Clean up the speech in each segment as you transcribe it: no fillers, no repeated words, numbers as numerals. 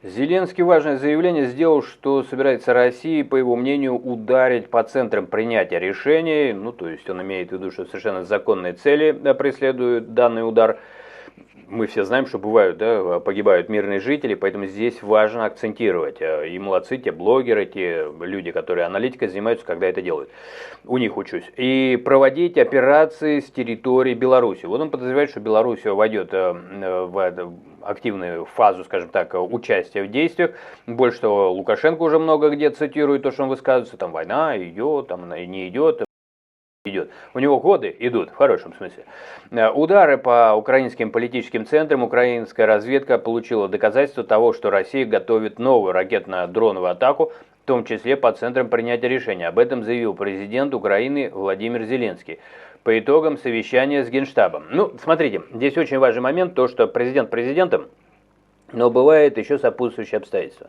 Зеленский важное заявление сделал, что собирается Россия, по его мнению, ударить по центрам принятия решений. Ну, то есть он имеет в виду, что совершенно законные цели преследует данный удар. Мы все знаем, что бывают, да, погибают мирные жители, поэтому здесь важно акцентировать. И молодцы те блогеры, те люди, которые аналитикой занимаются, когда это делают. У них учусь. И проводить операции с территории Беларуси. Вот он подозревает, что Беларусь войдет в активную фазу, скажем так, участия в действиях. Больше того, Лукашенко уже много где цитирует то, что он высказывается. Там война идет, там она не идет. Идет. У него годы идут, в хорошем смысле. Удары по украинским политическим центрам, украинская разведка получила доказательство того, что Россия готовит новую ракетно-дроновую атаку, в том числе по центрам принятия решений. Об этом заявил президент Украины Владимир Зеленский по итогам совещания с Генштабом. Ну, смотрите, здесь очень важный момент, то, что президент президентом, но бывает еще сопутствующие обстоятельства.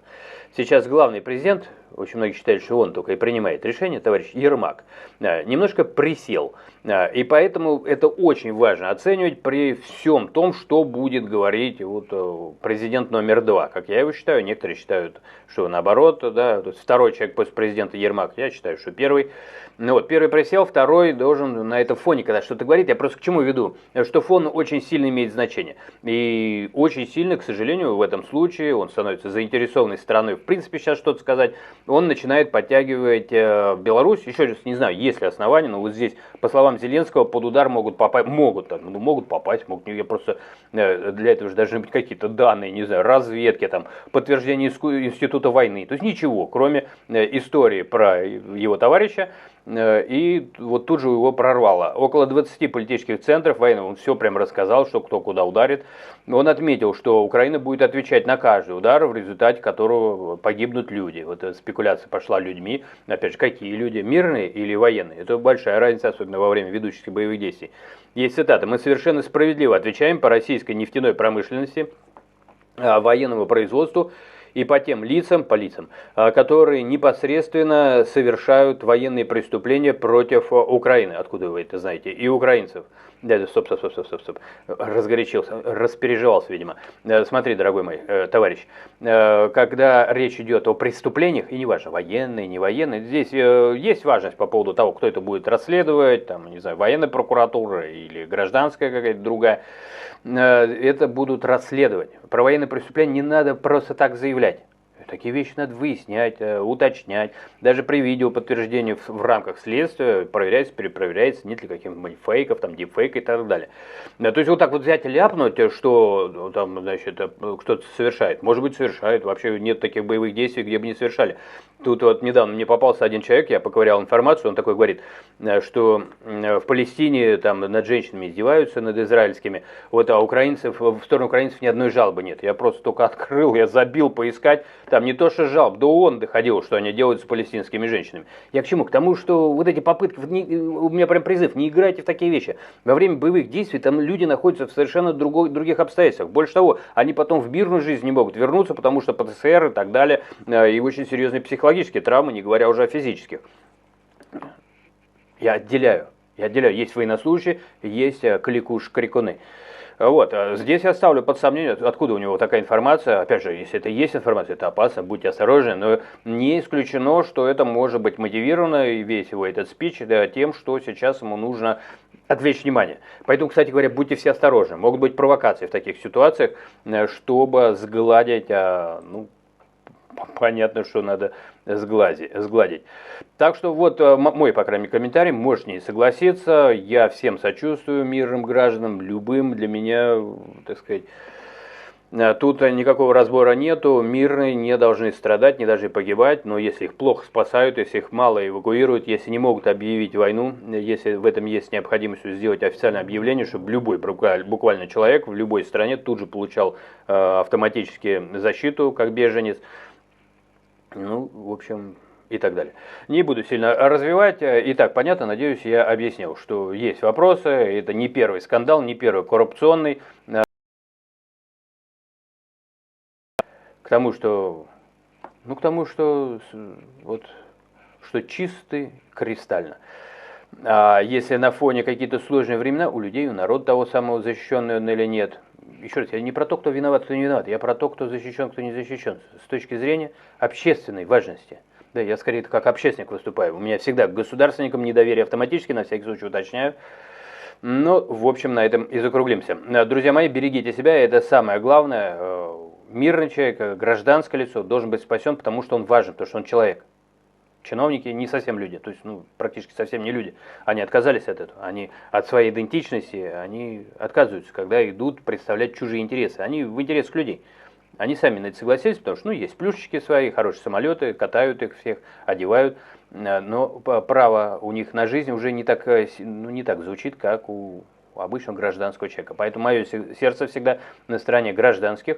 Сейчас главный президент, очень многие считают, что он только и принимает решения, товарищ Ермак, немножко присел. И поэтому это очень важно оценивать при всем том, что будет говорить вот президент номер 2. Как я его считаю, некоторые считают, что наоборот, да, то есть второй человек после президента Ермак, я считаю, что первый. Ну вот, первый присел, второй должен на этом фоне, когда что-то говорит, я просто к чему веду, что фон очень сильно имеет значение. И очень сильно, к сожалению, в этом случае он становится заинтересованной стороной, в принципе, сейчас что-то сказать, он начинает подтягивать Беларусь, еще раз не знаю, есть ли основания, но вот здесь, по словам Зеленского, под удар могут попасть, могут попасть, я просто для этого же должны быть какие-то данные, не знаю, разведки, там, подтверждение института войны, то есть ничего, кроме истории про его товарища. И вот тут же его прорвало. Около 20 политических центров войны, он все прям рассказал, что кто куда ударит. Он отметил, что Украина будет отвечать на каждый удар, в результате которого погибнут люди. Вот эта спекуляция пошла людьми. Опять же, какие люди, мирные или военные? Это большая разница, особенно во время ведущих боевых действий. Есть цитата. «Мы совершенно справедливо отвечаем по российской нефтяной промышленности, военному производству и по тем лицам, которые непосредственно совершают военные преступления против Украины». Откуда вы это знаете? И украинцев. Да, стоп. Разгорячился, распереживался, видимо. Смотри, дорогой мой товарищ, когда речь идет о преступлениях, и неважно, военные, не военные, здесь есть важность по поводу того, кто это будет расследовать, там, не знаю, военная прокуратура или гражданская какая-то другая, это будут расследовать. Про военные преступления не надо просто так заявлять. Такие вещи надо выяснять, уточнять. Даже при видеоподтверждении в рамках следствия проверяется, перепроверяется, нет ли каких-нибудь фейков, там, дипфейк и так далее. То есть вот так вот взять и ляпнуть, что там, значит, кто-то совершает. Может быть, совершает. Вообще нет таких боевых действий, где бы не совершали. Тут вот недавно мне попался один человек, я поковырял информацию, он такой говорит, что в Палестине там над женщинами издеваются, над израильскими, вот, а украинцев, в сторону украинцев ни одной жалобы нет. Я просто только открыл, я забил поискать, там не то что жалоб, до ООН доходило, что они делают с палестинскими женщинами. Я к чему? К тому, что вот эти попытки, у меня прям призыв, не играйте в такие вещи. Во время боевых действий там люди находятся в совершенно других обстоятельствах. Больше того, они потом в мирную жизнь не могут вернуться, потому что ПТСР и так далее, и очень серьезные психологические травмы, не говоря уже о физических. Я отделяю. Есть военнослужащие, есть кликуш-крикуны. Вот, здесь я ставлю под сомнение, откуда у него такая информация. Опять же, если это есть информация, это опасно, будьте осторожны. Но не исключено, что это может быть мотивировано, и весь его этот спич, да, тем, что сейчас ему нужно отвлечь внимание. Поэтому, кстати говоря, будьте все осторожны. Могут быть провокации в таких ситуациях, чтобы сгладить, понятно, что надо сгладить. Так что вот мой, по крайней мере, комментарий, можешь не согласиться, я всем сочувствую, мирным гражданам, любым, для меня, так сказать, тут никакого разбора нету, мирные не должны страдать, не должны погибать, но если их плохо спасают, если их мало эвакуируют, если не могут объявить войну, если в этом есть необходимость сделать официальное объявление, чтобы любой буквально человек в любой стране тут же получал автоматически защиту, как беженец, ну, в общем, и так далее. Не буду сильно развивать. Итак, понятно, надеюсь, я объяснил, что есть вопросы. Это не первый скандал, не первый коррупционный. К тому, что чистый кристально. А если на фоне какие-то сложные времена, у людей, у народа того самого защищенного или нет, еще раз, я не про то, кто виноват, кто не виноват, я про то, кто защищен, кто не защищен, с точки зрения общественной важности. Да, я скорее как общественник выступаю. У меня всегда к государственникам недоверие автоматически, на всякий случай уточняю. Но, в общем, на этом и закруглимся. Друзья мои, берегите себя, это самое главное. Мирный человек, гражданское лицо должен быть спасен, потому что он важен, потому что он человек. Чиновники не совсем люди, то есть практически совсем не люди. Они отказались от этого, они от своей идентичности, они отказываются, когда идут представлять чужие интересы. Они в интересах людей. Они сами на это согласились, потому что есть плюшечки свои, хорошие самолеты, катают их всех, одевают, но право у них на жизнь уже не так звучит, как у обычного гражданского человека. Поэтому мое сердце всегда на стороне гражданских.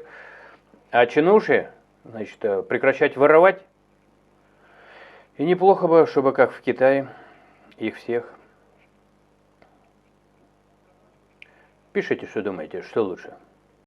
А чинуши, значит, прекращать воровать. И неплохо бы, чтобы как в Китае, их всех. Пишите, что думаете, что лучше.